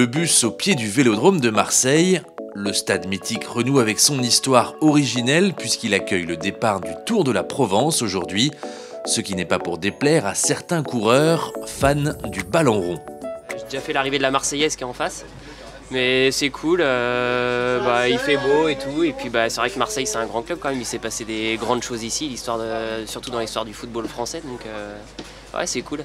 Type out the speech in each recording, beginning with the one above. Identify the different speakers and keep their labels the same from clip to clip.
Speaker 1: Le bus au pied du Vélodrome de Marseille. Le stade mythique renoue avec son histoire originelle puisqu'il accueille le départ du Tour de la Provence aujourd'hui, ce qui n'est pas pour déplaire à certains coureurs fans du ballon rond.
Speaker 2: J'ai déjà fait l'arrivée de la Marseillaise qui est en face, mais c'est cool, il fait beau et tout, et puis c'est vrai que Marseille c'est un grand club quand même, il s'est passé des grandes choses ici, surtout dans l'histoire du football français, donc ouais c'est cool.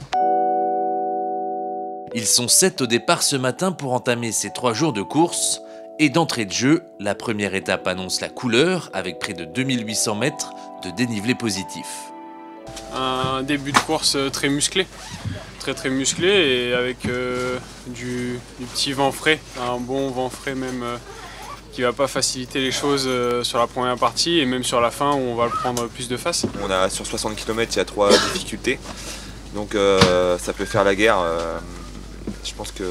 Speaker 1: Ils sont 7 au départ ce matin pour entamer ces 3 jours de course. Et d'entrée de jeu, la première étape annonce la couleur avec près de 2800 mètres de dénivelé positif.
Speaker 3: Un début de course très musclé, très musclé et avec du petit vent frais, un bon vent frais même qui va pas faciliter les choses sur la première partie et même sur la fin où on va le prendre plus de face.
Speaker 4: On a sur 60 km, il y a 3 difficultés, donc ça peut faire la guerre. Je pense que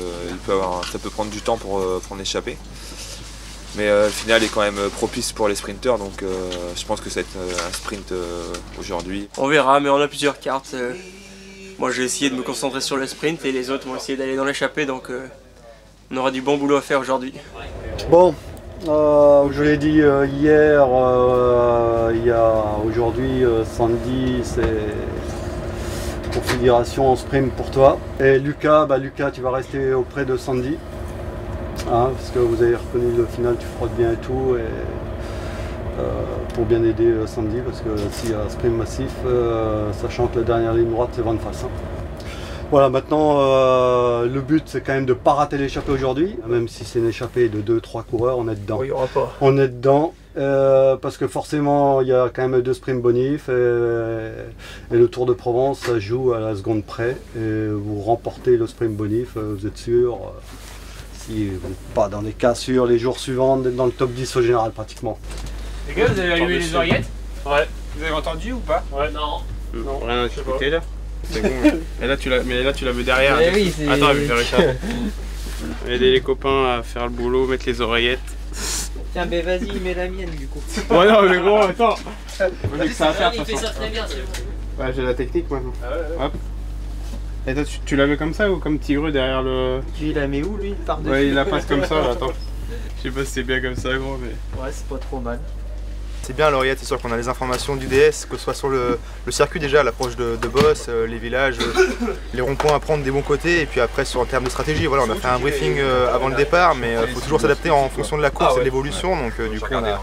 Speaker 4: ça peut prendre du temps pour l'échapper. Mais le final est quand même propice pour les sprinteurs, donc je pense que ça va être un sprint aujourd'hui.
Speaker 5: On verra, mais on a plusieurs cartes. Moi j'ai essayé de me concentrer sur le sprint et les autres vont essayer d'aller dans l'échappée, donc on aura du bon boulot à faire aujourd'hui.
Speaker 6: Bon, je l'ai dit hier, il y a aujourd'hui Sandy, c'est configuration en sprint pour toi. Et Lucas, tu vas rester auprès de Sandy. Parce que vous avez reconnu le final, tu frottes bien et tout, et, pour bien aider Sandy, parce que s'il y a un sprint massif, sachant que la dernière ligne droite c'est vent de face. Voilà, maintenant le but c'est quand même de ne pas rater l'échappée aujourd'hui, même si c'est une échappée de 2-3 coureurs, on est dedans.
Speaker 5: Oui, il y aura pas.
Speaker 6: On est dedans, parce que forcément il y a quand même 2 sprints bonifs, et le Tour de Provence ça joue à la seconde près, et vous remportez le sprint bonif, vous êtes sûr. Si vous n'êtes pas dans les cas sûrs, les jours suivants, d'être dans le top 10 au général pratiquement.
Speaker 7: Les gars, vous avez allumé les oreillettes?
Speaker 3: Ouais.
Speaker 7: Vous avez entendu ou pas?
Speaker 3: Ouais.
Speaker 7: Non.
Speaker 3: Rien à t'écouter là. C'est bon. Et là, mais là tu la veux derrière.
Speaker 5: Mais oui, c'est...
Speaker 3: Attends, je vais faire ça. Aider les copains à faire le boulot, mettre les oreillettes.
Speaker 5: Tiens, ben vas-y, mets la mienne du coup.
Speaker 3: Ouais, non, mais gros, attends.
Speaker 2: Il fait ça très bien, c'est bon.
Speaker 3: Ouais, j'ai la technique maintenant. Hop. Et toi, tu l'avais comme ça ou comme Tigreux derrière le...
Speaker 5: Tu la mets où lui? Par-dessus?
Speaker 3: Ouais, il la passe comme ça, attends. Je sais pas si c'est bien comme ça, gros, mais...
Speaker 5: Ouais, c'est pas trop mal.
Speaker 8: C'est bien l'oreillette, c'est sûr qu'on a les informations du DS, que ce soit sur le circuit déjà, l'approche de Boss, les villages, les ronds-points à prendre des bons côtés, et puis après en termes de stratégie, voilà, on a fait un briefing avant le départ, mais il faut toujours s'adapter en fonction de la course et de l'évolution, donc du coup on a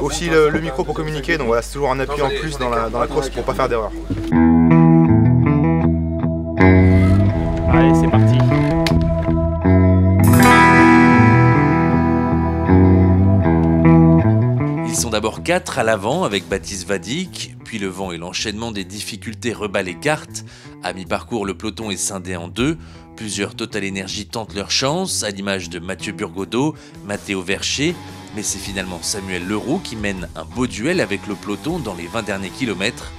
Speaker 8: aussi le micro pour communiquer, donc voilà, c'est toujours un appui en plus dans la course pour pas faire d'erreur.
Speaker 7: Allez, c'est parti.
Speaker 1: Ils sont d'abord 4 à l'avant avec Baptiste Vadik, puis le vent et l'enchaînement des difficultés rebattent les cartes. À mi-parcours, le peloton est scindé en 2. Plusieurs Total Energy tentent leur chance, à l'image de Mathieu Burgodeau, Matteo Vercher, mais c'est finalement Samuel Leroux qui mène un beau duel avec le peloton dans les 20 derniers kilomètres.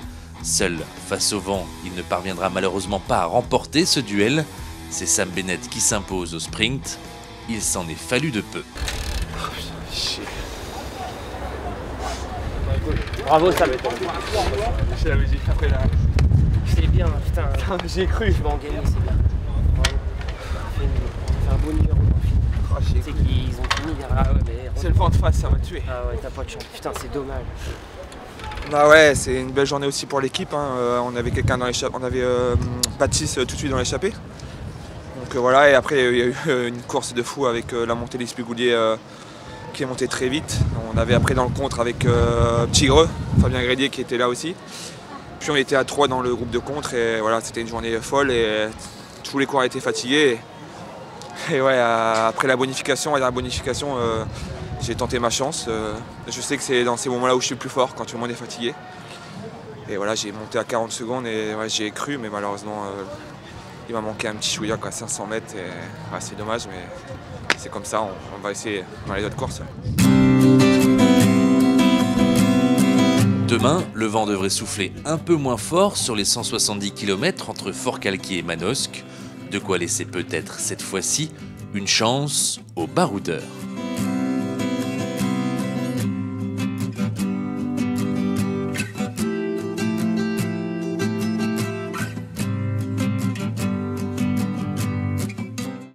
Speaker 1: Seul, face au vent, il ne parviendra malheureusement pas à remporter ce duel. C'est Sam Bennett qui s'impose au sprint. Il s'en est fallu de peu.
Speaker 2: Bravo Sam.
Speaker 7: C'est la musique après là.
Speaker 2: C'est bien, putain.
Speaker 5: J'ai cru.
Speaker 2: Je vais en gagner, c'est bien. Bravo. On fait un beau numéro. Tu sais qu'ils ont fini. Ah ouais, mais...
Speaker 7: C'est le vent de face, ça m'a tué.
Speaker 2: Ah ouais, t'as pas de chance. Putain, c'est dommage.
Speaker 4: Ah ouais, c'est une belle journée aussi pour l'équipe. On avait quelqu'un dans l'échappée, on avait Baptiste tout de suite dans l'échappée. Donc voilà, et après il y a eu une course de fou avec la montée des Spigouliers qui est montée très vite. On avait après dans le contre avec Tigreux, Fabien Grédier qui était là aussi. Puis on était à 3 dans le groupe de contre et voilà, c'était une journée folle et tous les coureurs étaient fatigués. Et ouais, après la bonification, j'ai tenté ma chance. Je sais que c'est dans ces moments-là où je suis le plus fort, quand tout le monde est fatigué. Et voilà, j'ai monté à 40 secondes et ouais, j'y ai cru, mais malheureusement, il m'a manqué un petit chouïa à 500 mètres. Et ouais, c'est dommage, mais c'est comme ça, on va essayer dans les autres courses.
Speaker 1: Demain, le vent devrait souffler un peu moins fort sur les 170 km entre Forcalquier et Manosque. De quoi laisser peut-être cette fois-ci une chance aux baroudeurs.